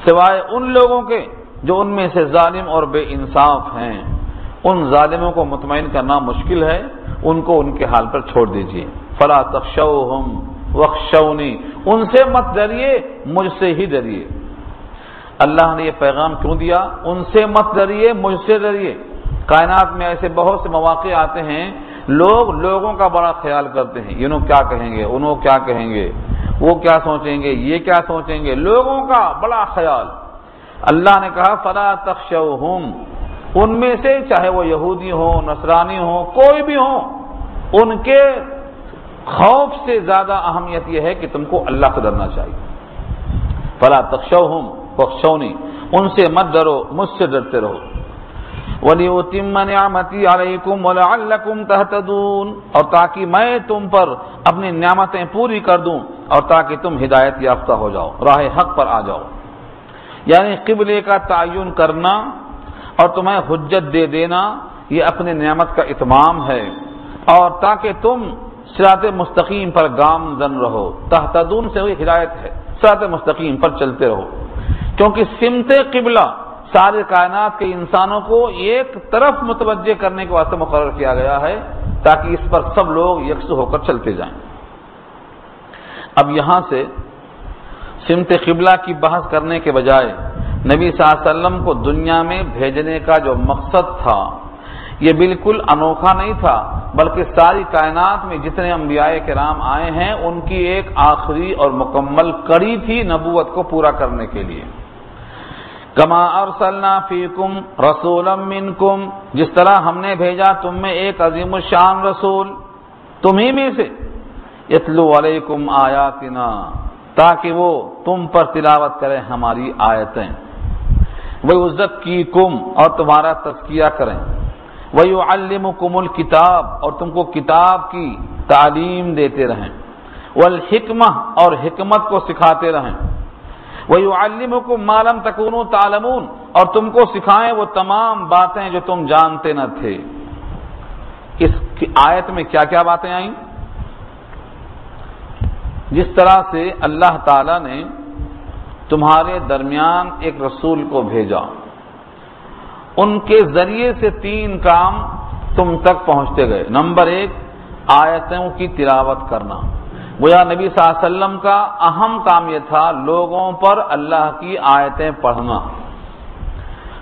سوائے ان لوگوں کے جو ان میں سے ظالم اور بے انصاف ہیں، ان ظالموں کو مطمئن کرنا مشکل ہے، ان کو ان کے حال پر چھوڑ دیجیے۔ فَلَا تَخْشَوْهُمْ وَاخْشَوْنِي، ان سے مت ڈریے، مجھ سے ہی ڈریے۔ اللہ نے یہ پیغام کیوں دیا؟ ان سے مت ڈریے، مجھ سے ڈریے۔ کائنات میں ایسے بہت سے مواقع آتے ہیں، لوگ لوگوں کا بڑا خیال کرتے ہیں، انہوں کیا کہیں گے، انہوں کیا کہیں گے، وہ کیا سوچیں گے، یہ کیا سوچیں گے، لوگوں کا بڑا خیال۔ اللہ نے کہا فَلَا تَخْشَوْهُمْ، ان میں سے چاہے وہ یہودی ہوں، نصرانی ہوں، کوئی بھی ہوں، ان کے خوف سے زیادہ اہمیت یہ ہے کہ تم کو اللہ سے ڈرنا چاہیے۔ فَلَا تَخْشَوْهُمْ وَاخْشَوْنِي، ان سے مت ڈرو، مجھ سے ڈرتے رہو۔ وَلِأُتِمَّ نِعْمَتِي عَلَيْكُمْ وَلَعَلَّكُمْ تَهْتَدُونَ، اور تاکہ میں تم پر اپنی نعمتیں پوری کر دوں اور تاکہ تم ہدایت یافتہ ہو جاؤ، راہ حق پر آ جاؤ۔ یعنی قبلے کا تعین کرنا اور تمہیں حجت دے دینا یہ اپنے نعمت کا اتمام ہے، اور تاکہ تم صراط مستقیم پر گامزن رہو۔ تہتدون سے وہی ہدایت ہے، صراط مستقیم پر چلتے رہو، کیونکہ سمت قبلہ سارے کائنات کے انسانوں کو ایک طرف متوجہ کرنے کے واسطے مقرر کیا گیا ہے تاکہ اس پر سب لوگ یکسو ہو کر چلتے جائیں۔ اب یہاں سے سمت قبلہ کی بحث کرنے کے بجائے نبی صلی اللہ علیہ وسلم کو دنیا میں بھیجنے کا جو مقصد تھا یہ بالکل انوکھا نہیں تھا، بلکہ ساری کائنات میں جتنے انبیاء کرام آئے ہیں ان کی ایک آخری اور مکمل کڑی تھی نبوت کو پورا کرنے کے لیے۔ کما ارسلنا فیکم رسولا منکم، جس طرح ہم نے بھیجا تم میں ایک عظیم الشان رسول تمہیں میں سے، یتلو علیکم آیاتنا، تاکہ وہ تم پر تلاوت کریں ہماری آیتیں، وَيُزَكِّيكُمْ، اور تمہارا تزکیہ کریں، وَيُعَلِّمُكُمُ الْكِتَابَ، اور تم کو کتاب کی تعلیم دیتے رہیں، وَالْحِكْمَةَ، اور حکمت کو سکھاتے رہیں، وَيُعَلِّمُكُمْ مَا لَمْ تَكُونُوا تَعْلَمُونَ، اور تم کو سکھائیں وہ تمام باتیں جو تم جانتے نہ تھے۔ اس آیت میں کیا کیا باتیں آئیں؟ جس طرح سے اللہ تعالی نے تمہارے درمیان ایک رسول کو بھیجا، ان کے ذریعے سے 3 کام تم تک پہنچتے گئے۔ نمبر 1، آیتوں کی تلاوت کرنا۔ گویا نبی صلی اللہ علیہ وسلم کا اہم کام یہ تھا لوگوں پر اللہ کی آیتیں پڑھنا۔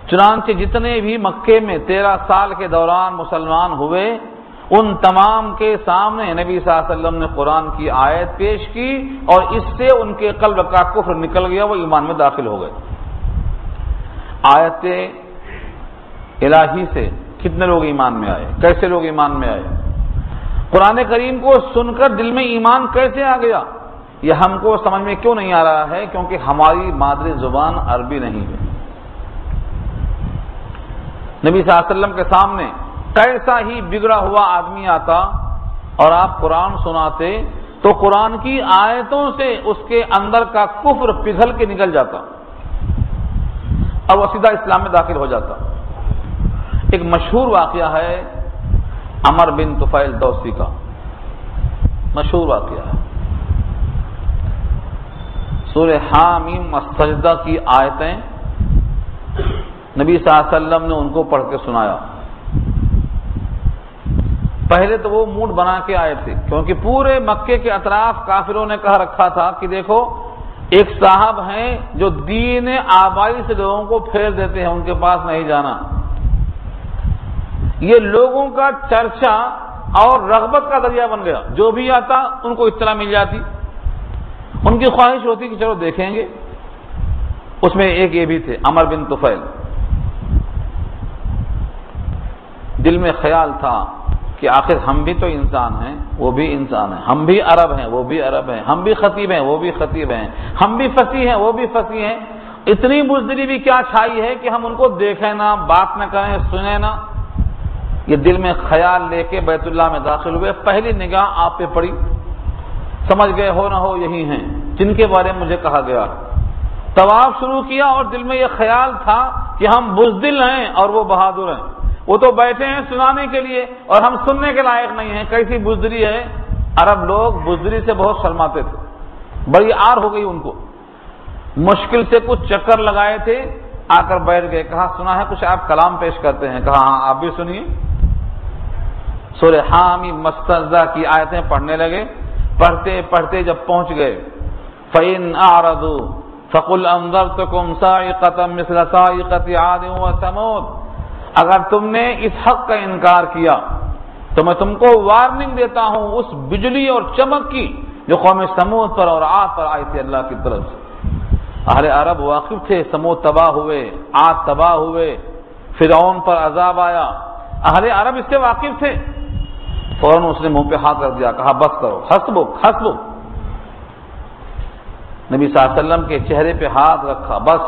چنانچہ جتنے بھی مکے میں 13 سال کے دوران مسلمان ہوئے ان تمام کے سامنے نبی صلی اللہ علیہ وسلم نے قرآن کی آیت پیش کی اور اس سے ان کے قلب کا کفر نکل گیا، وہ ایمان میں داخل ہو گئے۔ آیت الہی سے کتنے لوگ ایمان میں آئے؟ کیسے لوگ ایمان میں آئے؟ قرآن کریم کو سن کر دل میں ایمان کیسے آ گیا؟ یہ ہم کو سمجھ میں کیوں نہیں آ رہا ہے؟ کیونکہ ہماری مادری زبان عربی نہیں ہے۔ نبی صلی اللہ علیہ وسلم کے سامنے کیسا ہی بگڑا ہوا آدمی آتا اور آپ قرآن سناتے تو قرآن کی آیتوں سے اس کے اندر کا کفر پگھل کے نکل جاتا اور وہ سیدھا اسلام میں داخل ہو جاتا۔ ایک مشہور واقعہ ہے عمر بن طفیل دوسی کا، مشہور واقعہ ہے۔ سورہ حامیم السجدہ کی آیتیں نبی صلی اللہ علیہ وسلم نے ان کو پڑھ کے سنایا۔ پہلے تو وہ موڈ بنا کے آئے تھے، کیونکہ پورے مکے کے اطراف کافروں نے کہہ رکھا تھا کہ دیکھو ایک صاحب ہیں جو دین آبائی سے لوگوں کو پھیر دیتے ہیں، ان کے پاس نہیں جانا۔ یہ لوگوں کا چرچا اور رغبت کا ذریعہ بن گیا، جو بھی آتا ان کو اطلاع مل جاتی، ان کی خواہش ہوتی کہ چلو دیکھیں گے۔ اس میں ایک یہ بھی تھے عمر بن طفیل، دل میں خیال تھا کہ آخر ہم بھی تو انسان ہیں، وہ بھی انسان ہیں، ہم بھی عرب ہیں، وہ بھی عرب ہیں، ہم بھی خطیب ہیں، وہ بھی خطیب ہیں، ہم بھی فصیح ہیں، وہ بھی فصیح ہیں، اتنی بزدلی بھی کیا چھائی ہے کہ ہم ان کو دیکھیں نہ، بات نہ کریں، سنیں نہ۔ یہ دل میں خیال لے کے بیت اللہ میں داخل ہوئے، پہلی نگاہ آپ پہ پڑی، سمجھ گئے ہو نہ ہو یہی ہیں جن کے بارے میں مجھے کہا گیا۔ طواف شروع کیا اور دل میں یہ خیال تھا کہ ہم بزدل ہیں اور وہ بہادر ہیں، وہ تو بیٹھے ہیں سنانے کے لیے اور ہم سننے کے لائق نہیں ہیں، کیسی بزدلی ہے۔ عرب لوگ بزدلی سے بہت شرماتے تھے، بڑی آر ہو گئی ان کو، مشکل سے کچھ چکر لگائے تھے، آ کر بیٹھ گئے، کہا سنا ہے کچھ آپ کلام پیش کرتے ہیں؟ کہا ہاں آپ بھی سنیے۔ سورہ حامیم مستضع کی آیتیں پڑھنے لگے، پڑھتے پڑھتے جب پہنچ گئے فَإِنْ أَعْرَضُوا فَقُلْ أَنذَرْتُكُمْ صَاعِقَةً مِثْلَ صَاعِقَةِ عَادٍ وَثَمُودَ، اگر تم نے اس حق کا انکار کیا تو میں تم کو وارننگ دیتا ہوں اس بجلی اور چمک کی جو قوم سمود پر اور عاد پر آئی تھی اللہ کی طرف سے۔ اہل عرب واقف تھے، سمود تباہ ہوئے، عاد تباہ ہوئے، فرعون پر عذاب آیا، اہل عرب اس سے واقف تھے۔ فوراً اس نے منہ پہ ہاتھ رکھ دیا، کہا بس کرو، حسبک حسبک۔ نبی صلی اللہ علیہ وسلم کے چہرے پہ ہاتھ رکھا، بس۔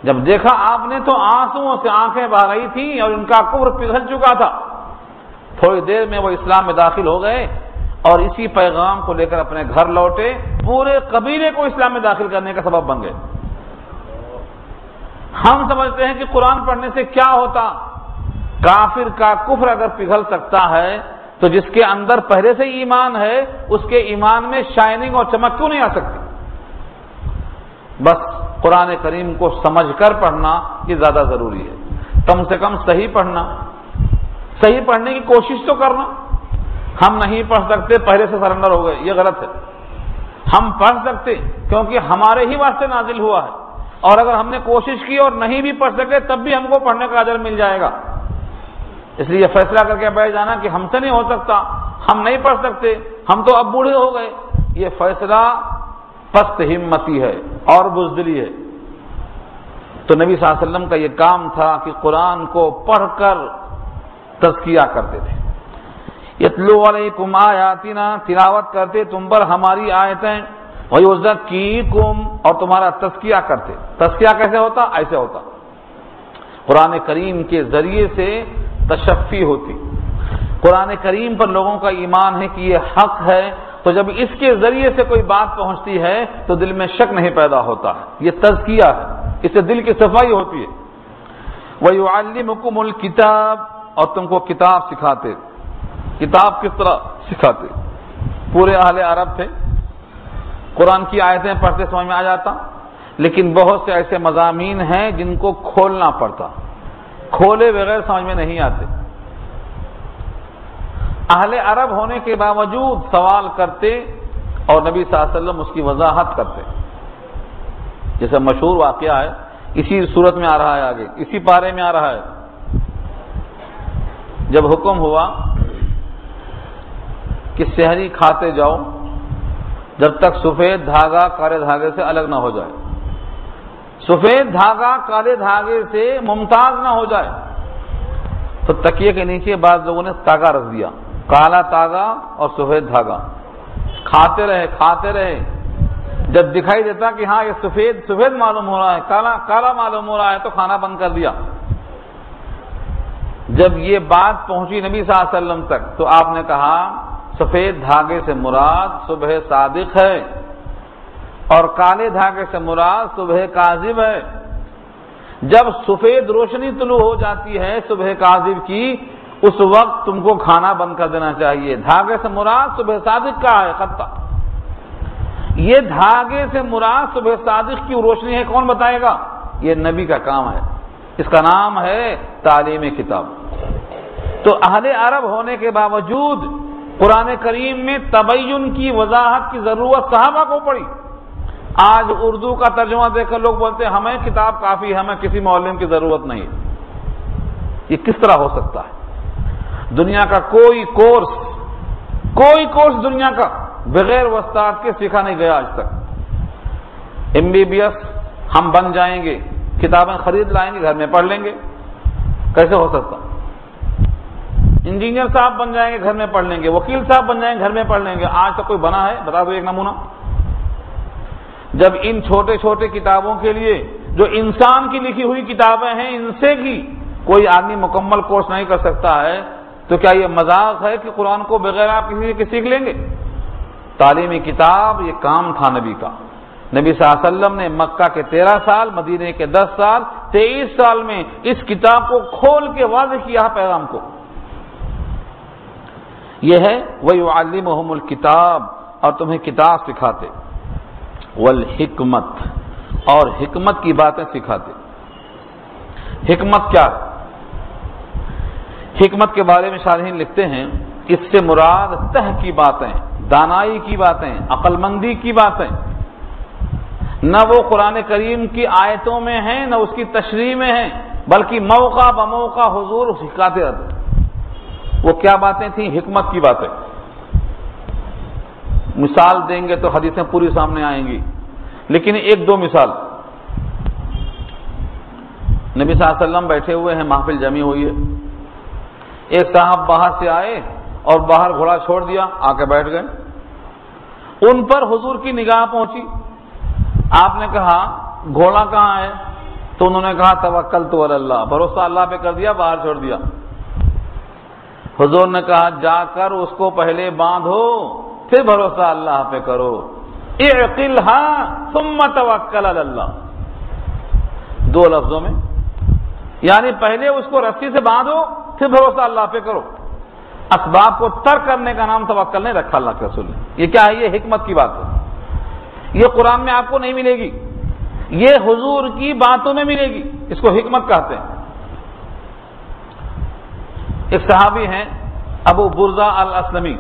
جب دیکھا آپ نے تو آنسوؤں سے آنکھیں بہہ رہی تھیں اور ان کا کفر پگھل چکا تھا۔ تھوڑی دیر میں وہ اسلام میں داخل ہو گئے اور اسی پیغام کو لے کر اپنے گھر لوٹے، پورے قبیلے کو اسلام میں داخل کرنے کا سبب بن گئے۔ ہم سمجھتے ہیں کہ قرآن پڑھنے سے کیا ہوتا؟ کافر کا کفر اگر پگھل سکتا ہے تو جس کے اندر پہلے سے ایمان ہے اس کے ایمان میں شائننگ اور چمک کیوں نہیں آ سکتی؟ بس قرآن کریم کو سمجھ کر پڑھنا یہ زیادہ ضروری ہے. کم سے کم صحیح پڑھنا، صحیح پڑھنے کی کوشش تو کرنا. ہم نہیں پڑھ سکتے پہلے سے سرنڈر ہو گئے، یہ غلط ہے. ہم پڑھ سکتے کیونکہ ہمارے ہی واسطے نازل ہوا ہے، اور اگر ہم نے کوشش کی اور نہیں بھی پڑھ سکے تب بھی ہم کو پڑھنے کا اجر مل جائے گا. اس لیے فیصلہ کر کے بیٹھ جانا کہ ہم سے نہیں ہو سکتا، ہم نہیں پڑھ سکتے، ہم تو اب بوڑھے ہو گئے، یہ فیصلہ پست ہمتی ہے اور بزدلی ہے. تو نبی صلی اللہ علیہ وسلم کا یہ کام تھا کہ قرآن کو پڑھ کر تزکیہ کرتے تھے. یتلو علیکم آیاتنا، تلاوت کرتے تم پر ہماری آیتیں، ویزکیکم، اور تمہارا تزکیہ کرتے. تزکیہ کیسے ہوتا؟ ایسے ہوتا، قرآن کریم کے ذریعے سے تشفی ہوتی. قرآن کریم پر لوگوں کا ایمان ہے کہ یہ حق ہے، تو جب اس کے ذریعے سے کوئی بات پہنچتی ہے تو دل میں شک نہیں پیدا ہوتا ہے. یہ تزکیہ ہے، اس سے دل کی صفائی ہوتی ہے. وَيُعَلِّمُكُمُ الْكِتَابَ، اور تم کو کتاب سکھاتے. کتاب کس طرح سکھاتے؟ پورے اہل عرب تھے، قرآن کی آیتیں پڑھتے سمجھ میں آ جاتا، لیکن بہت سے ایسے مضامین ہیں جن کو کھولنا پڑتا، کھولے بغیر سمجھ میں نہیں آتے. اہل عرب ہونے کے باوجود سوال کرتے اور نبی صلی اللہ علیہ وسلم اس کی وضاحت کرتے. جیسے مشہور واقعہ ہے، اسی صورت میں آ رہا ہے، آگے اسی پارے میں آ رہا ہے. جب حکم ہوا کہ سحری کھاتے جاؤ جب تک سفید دھاگا کالے دھاگے سے الگ نہ ہو جائے، سفید دھاگا کالے دھاگے سے ممتاز نہ ہو جائے، تو تکیے کے نیچے بعض لوگوں نے تاگا رکھ دیا، کالا تاگا اور سفید دھاگا. کھاتے رہے، جب دکھائی دیتا کہ ہاں یہ سفید معلوم ہو رہا ہے، کالا معلوم ہو رہا ہے، تو کھانا بند کر دیا. جب یہ بات پہنچی نبی صلی اللہ علیہ وسلم تک تو آپ نے کہا سفید دھاگے سے مراد صبح صادق ہے اور کالے دھاگے سے مراد صبح کاذب ہے. جب سفید روشنی طلوع ہو جاتی ہے صبح کاذب کی، اس وقت تم کو کھانا بند کر دینا چاہیے. دھاگے سے مراد صبح صادق کا ہے خطہ. یہ دھاگے سے مراد صبح صادق کی روشنی ہے، کون بتائے گا؟ یہ نبی کا کام ہے، اس کا نام ہے تعلیم کتاب. تو اہل عرب ہونے کے باوجود قرآن کریم میں تبین کی وضاحت کی ضرورت صحابہ کو پڑی. آج اردو کا ترجمہ دیکھ کر لوگ بولتے ہیں ہمیں کتاب کافی ہے، ہمیں کسی معلم کی ضرورت نہیں. یہ کس طرح ہو سکتا ہے؟ دنیا کا کوئی کورس دنیا کا بغیر استاد کے سیکھا نہیں گیا آج تک. MBBS ہم بن جائیں گے، کتابیں خرید لائیں گے، گھر میں پڑھ لیں گے، کیسے ہو سکتا؟ انجینئر صاحب بن جائیں گے، گھر میں پڑھ لیں گے، وکیل صاحب بن جائیں گے، گھر میں پڑھ لیں گے. آج تک کوئی بنا ہے؟ بتا دو ایک نمونہ. جب ان چھوٹے چھوٹے کتابوں کے لیے جو انسان کی لکھی ہوئی کتابیں ہیں ان سے بھی کوئی آدمی مکمل کورس نہیں کر سکتا ہے، تو کیا یہ مذاق ہے کہ قرآن کو بغیر آپ کسی کے سیکھ لیں گے؟ تعلیمی کتاب یہ کام تھا نبی کا. نبی صلی اللہ علیہ وسلم نے مکہ کے 13 سال، مدینے کے 10 سال، 23 سال میں اس کتاب کو کھول کے واضح کیا پیغام کو. یہ ہے وَيُعَلِّمُهُمُ الْكِتَابَ، اور تمہیں کتاب سکھاتے، والحکمت، اور حکمت کی باتیں سکھاتے. حکمت کیا ہے؟ حکمت کے بارے میں شارحین لکھتے ہیں اس سے مراد تہ کی باتیں، دانائی کی باتیں، عقل مندی کی باتیں. نہ وہ قرآن کریم کی آیتوں میں ہیں نہ اس کی تشریح میں ہیں، بلکہ موقع بموقع حضور سکھاتے رہتے. وہ کیا باتیں تھیں؟ حکمت کی باتیں. مثال دیں گے تو حدیثیں پوری سامنے آئیں گی، لیکن ایک دو مثال. نبی صلی اللہ علیہ وسلم بیٹھے ہوئے ہیں، محفل جمی ہوئی ہے. ایک صاحب باہر سے آئے اور باہر گھوڑا چھوڑ دیا، آ کے بیٹھ گئے. ان پر حضور کی نگاہ پہنچی. آپ نے کہا گھوڑا کہاں ہے؟ تو انہوں نے کہا توکلت علی اللہ، بھروسہ اللہ پہ کر دیا، باہر چھوڑ دیا. حضور نے کہا جا کر اس کو پہلے باندھو پھر بھروسہ اللہ پہ کرو. اعقلها ثم توکل علی اللہ. دو لفظوں میں، یعنی پہلے اس کو رسی سے باندھو پھر بھروسہ اللہ پہ کرو۔ اسباب کو ترک کرنے کا نام توکل نہیں رکھا اللہ کے رسول نے۔ یہ کیا ہے؟ یہ حکمت کی بات ہے، یہ قرآن میں آپ کو نہیں ملے گی، یہ حضور کی باتوں میں ملے گی، اس کو حکمت کہتے ہیں۔ ایک صحابی ہیں ابو برزہ الاسلمی،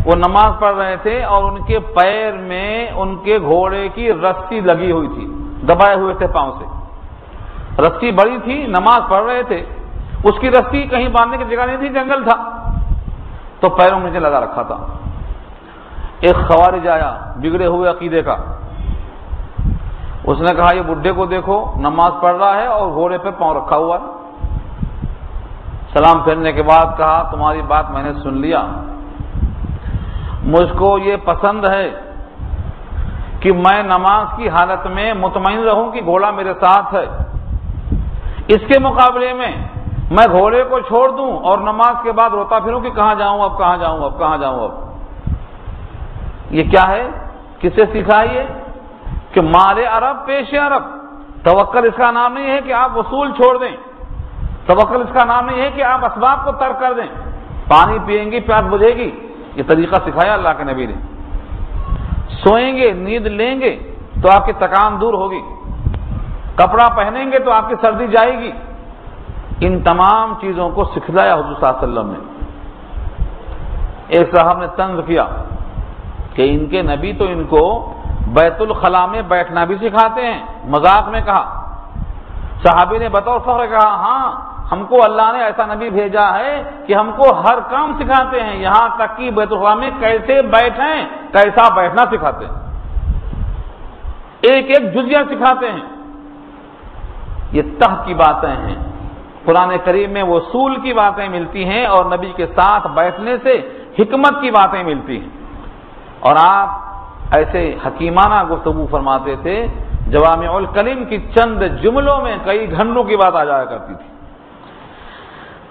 وہ نماز پڑھ رہے تھے اور ان کے پیر میں ان کے گھوڑے کی رسی لگی ہوئی تھی، دبائے ہوئے تھے پاؤں سے، رسی بڑی تھی، نماز پڑھ رہے تھے، اس کی رسی کہیں باندھنے کی جگہ نہیں تھی، جنگل تھا تو پیروں میں لگا رکھا تھا۔ ایک خوارج آیا بگڑے ہوئے عقیدے کا، اس نے کہا یہ بڈھے کو دیکھو نماز پڑھ رہا ہے اور گھوڑے پہ پاؤں رکھا ہوا ہے۔ سلام پھیرنے کے بعد کہا تمہاری بات میں نے سن لیا، مجھ کو یہ پسند ہے کہ میں نماز کی حالت میں مطمئن رہوں کہ گھوڑا میرے ساتھ ہے، اس کے مقابلے میں میں گھوڑے کو چھوڑ دوں اور نماز کے بعد روتا پھروں کہ کہاں جاؤں اب، کہاں جاؤں اب، کہاں جاؤں اب۔ یہ کیا ہے؟ کس سے سیکھا یہ؟ کہ مال عرب پیش عرب۔ توکل اس کا نام نہیں ہے کہ آپ وصول چھوڑ دیں، توکل اس کا نام نہیں ہے کہ آپ اسباب کو ترک کر دیں۔ پانی پیئیں گے پیاس بجھے گی، یہ طریقہ سکھایا اللہ کے نبی نے۔ سوئیں گے نیند لیں گے تو آپ کی تکان دور ہوگی، کپڑا پہنیں گے تو آپ کی سردی جائے گی، ان تمام چیزوں کو سکھلایا حضور صلی اللہ علیہ وسلم نے۔ ایک صاحب نے طنز کیا کہ ان کے نبی تو ان کو بیت الخلاء میں بیٹھنا بھی سکھاتے ہیں، مذاق میں کہا۔ صحابی نے بطور فخر کہا ہاں ہم کو اللہ نے ایسا نبی بھیجا ہے کہ ہم کو ہر کام سکھاتے ہیں، یہاں تک کہ بیت الخلاء میں کیسے بیٹھیں، کیسا بیٹھنا سکھاتے ہیں، ایک ایک جزیہ سکھاتے ہیں۔ یہ تہ کی باتیں ہیں، قرآن کریم میں وصول کی باتیں ملتی ہیں اور نبی کے ساتھ بیٹھنے سے حکمت کی باتیں ملتی ہیں۔ اور آپ ایسے حکیمانہ گفتگو فرماتے تھے، جوامع الکلم کی چند جملوں میں کئی گھنٹوں کی بات آ جایا کرتی تھی۔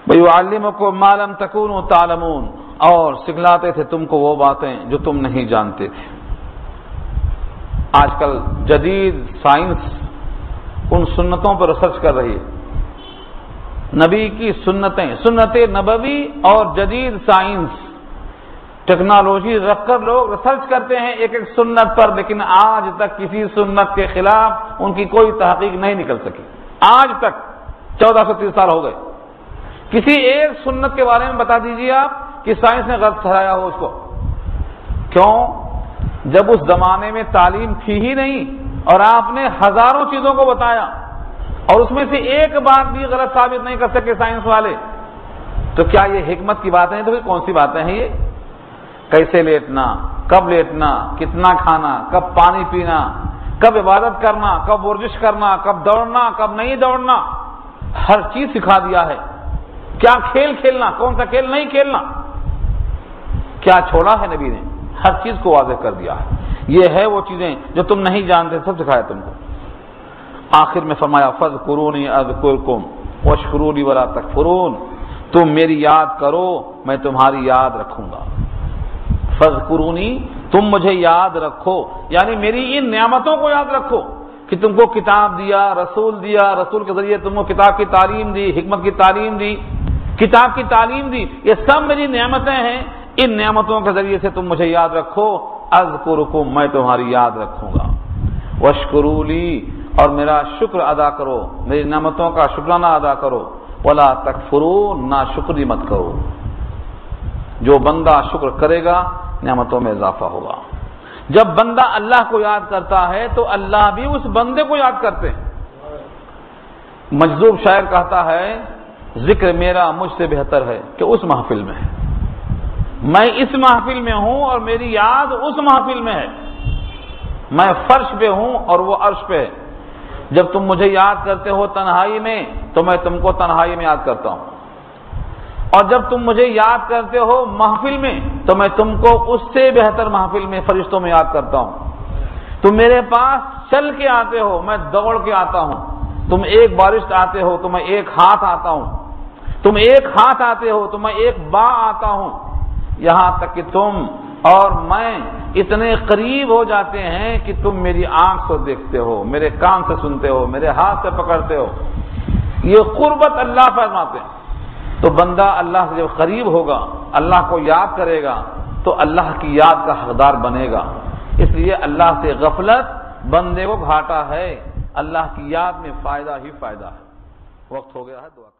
وَيُعَلِّمُكُم مَّا لَمْ تَكُونُوا تَعْلَمُونَ، اور سکھلاتے تھے تم کو وہ باتیں جو تم نہیں جانتے تھے۔ آج کل جدید سائنس ان سنتوں پر ریسرچ کر رہی ہے، نبی کی سنتیں، سنت نبوی اور جدید سائنس ٹیکنالوجی رکھ کر لوگ ریسرچ کرتے ہیں ایک ایک سنت پر، لیکن آج تک کسی سنت کے خلاف ان کی کوئی تحقیق نہیں نکل سکی۔ آج تک 1430 سال ہو گئے، کسی ایک سنت کے بارے میں بتا دیجیے آپ کہ سائنس نے غلط ٹھہرایا ہو اس کو۔ کیوں؟ جب اس زمانے میں تعلیم تھی ہی نہیں اور آپ نے ہزاروں چیزوں کو بتایا اور اس میں سے ایک بات بھی غلط ثابت نہیں کر سکے سائنس والے، تو کیا یہ حکمت کی باتیں ہیں؟ تو پھر کون سی باتیں ہیں یہ؟ کیسے لیٹنا، کب لیٹنا، کتنا کھانا، کب پانی پینا، کب عبادت کرنا، کب ورزش کرنا، کب دوڑنا، کب نہیں دوڑنا، ہر چیز سکھا دیا ہے۔ کیا کھیل کھیلنا، کون سا کھیل نہیں کھیلنا، کیا چھوڑا ہے نبی نے، ہر چیز کو واضح کر دیا ہے۔ یہ ہے وہ چیزیں جو تم نہیں جانتے، سب سکھایا تم کو۔ آخر میں فرمایا فاذکرونی اذکرکم واشکرونی ولا تکفرون، تم میری یاد کرو میں تمہاری یاد رکھوں گا۔ فاذکرونی، تم مجھے یاد رکھو، یعنی میری ان نعمتوں کو یاد رکھو کہ تم کو کتاب دیا، رسول کے ذریعے تم کو کتاب کی تعلیم دی، حکمت کی تعلیم دی، کتاب کی تعلیم دی، یہ سب میری نعمتیں ہیں، ان نعمتوں کے ذریعے سے تم مجھے یاد رکھو۔ اذکرکم، میں تمہاری یاد رکھوں گا۔ واشکروا لی، اور میرا شکر ادا کرو، میری نعمتوں کا شکرانہ ادا کرو۔ ولا تکفرون، نا شکری مت کرو۔ جو بندہ شکر کرے گا نعمتوں میں اضافہ ہوگا۔ جب بندہ اللہ کو یاد کرتا ہے تو اللہ بھی اس بندے کو یاد کرتے ہیں۔ مجذوب شاعر کہتا ہے ذکر میرا مجھ سے بہتر ہے کہ اس محفل میں ہے، میں اس محفل میں ہوں اور میری یاد اس محفل میں ہے، میں فرش پہ ہوں اور وہ عرش پہ ہے۔ جب تم مجھے یاد کرتے ہو تنہائی میں تو میں تم کو تنہائی میں یاد کرتا ہوں، اور جب تم مجھے یاد کرتے ہو محفل میں تو میں تم کو اس سے بہتر محفل میں فرشتوں میں یاد کرتا ہوں۔ تم میرے پاس چل کے آتے ہو، میں دوڑ کے آتا ہوں۔ تم ایک بارش آتے ہو تو میں ایک ہاتھ آتا ہوں، تم ایک ہاتھ آتے ہو تو میں ایک با آتا ہوں، یہاں تک کہ تم اور میں اتنے قریب ہو جاتے ہیں کہ تم میری آنکھ سے دیکھتے ہو، میرے کان سے سنتے ہو، میرے ہاتھ سے پکڑتے ہو۔ یہ قربت اللہ فرماتے ہیں۔ تو بندہ اللہ سے جب قریب ہوگا، اللہ کو یاد کرے گا تو اللہ کی یاد کا حقدار بنے گا۔ اس لیے اللہ سے غفلت بندے کو گھاٹا ہے، اللہ کی یاد میں فائدہ ہی فائدہ ہے۔ وقت ہو گیا ہے، دعا